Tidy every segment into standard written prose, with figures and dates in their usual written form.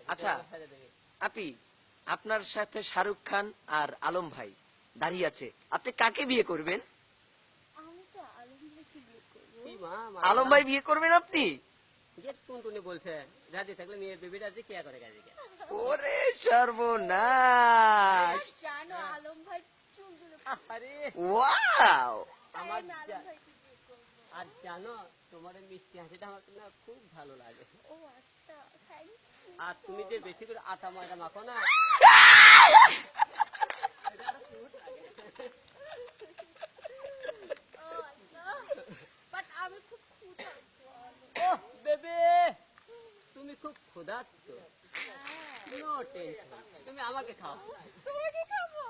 আচ্ছা আপি, আপনার সাথে শাহরুখ খান আর আলম ভাই দাঁড়িয়ে আছে, আপনি কাকে বিয়ে করবেন? আমি তো আলম ভাইকে বিয়ে করবো। কি মা, আলম ভাই বিয়ে করবেন আপনি? যে টুনটুনি বলছে রাজি থাকলে মেয়ের বেবি রাজি, কে করে কাজে কে? ওরে সর্বনাশ! জানো আলম ভাই চুলগুলো আরে ওয়াও! আমার আমি আলম ভাইকে বিয়ে করবো। আর জানো তোমার এই মিষ্টি হাসিটা আমার না খুব ভালো লাগে। ও আচ্ছা, থ্যাংক ইউ। আর তুমি যে বেশি করে আটা ময়দা মাখো না, বাট আমি খুব ক্ষুধার্ত। ও বেবি তুমি খুব ক্ষুধার্ত, নো টেনশন, তুমি আমাকে খাও। তোমাকে খাবো।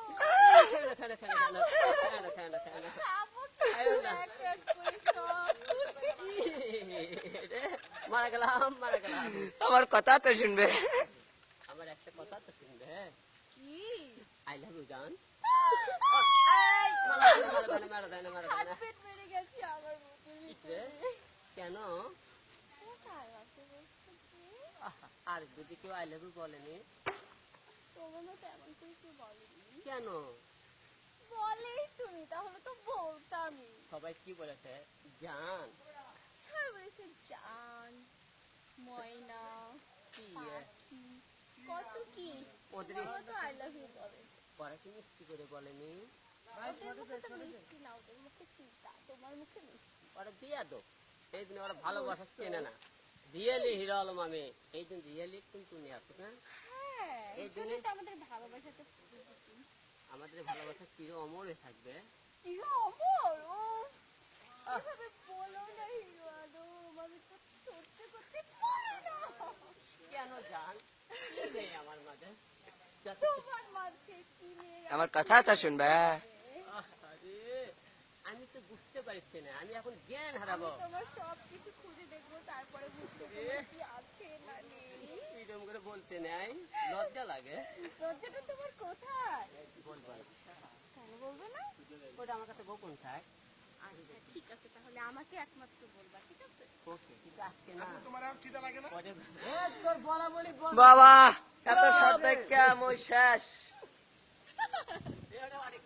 খানা খানা খানা খানা খানা খানা খানা খাবো তো, এক এক করে সব। মারা গেলাম মারা গেলাম। আমার কথা তো শুনবে। আমার একটা কথা তো শুনবে, কি? আই লাভ ইউ জান। হার্টবিট বেড়ে গেছে আমার বুকের ভিতরে। কেন? কোথায় আছে বলতেছি? আর যদি কেউ আই লাভ ইউ বলেনি? তোমার মতো এমন করে কেউ বলেনি। কেন? বলেই তুমি, তাহলে তো বলতামই। সবাই কি বলেছে? জান। সবাই বলেছে জান, ময়না, কি পাখি, কত কি। ওদের ওরা তো আই লাভ ইউ বলে। পরে কি মিষ্টি করে বলেনি? ওদের মুখে তো মিষ্টি না, ওদের মুখে চিন্তা, তোমার মুখে মিষ্টি। ওরা দিয়া দো, এই দিন ওরা ভালোবাসা চেনে না। রিয়েলি হিরো আলম আমি, এই দিন রিয়েলি কিন্তু নিয়ে আসো না। হ্যাঁ, এই জন্যই তো আমাদের ভালোবাসাতে ফুটেছি। আমাদের ভালোবাসা চির অমর হয়ে থাকবে। চির অমর। ও এভাবে বলো না হিরো আলম, আমি তো সত্যি করতে পারি না। কেন জান? কি নেই আমার মাঝে? তোমার মাঝে কি নিয়ে আমার কথা তো শুনবে। আরে আমি তো বুঝতে পারছি না, আমি এখন জ্ঞান হারাবো। আমি তোমার সব কিছু খুঁজে দেখবো, তারপরে বুঝতে পারবো কি আছে না নেই। এরকম করে বলতে নাই, লজ্জা লাগে। লজ্জাটা তোমার কোথায়? বলবো না। কেন বলবে না? ওটা আমার কাছে গোপন থাক। আচ্ছা ঠিক আছে, তাহলে আমাকে একমাত্র বলবা, ঠিক আছে? ওকে, কিন্তু আজকে না। পরে- তোর বলা বলি বল। বাবা, এত শর্ট দেখে মই শেষ। এটা অনেক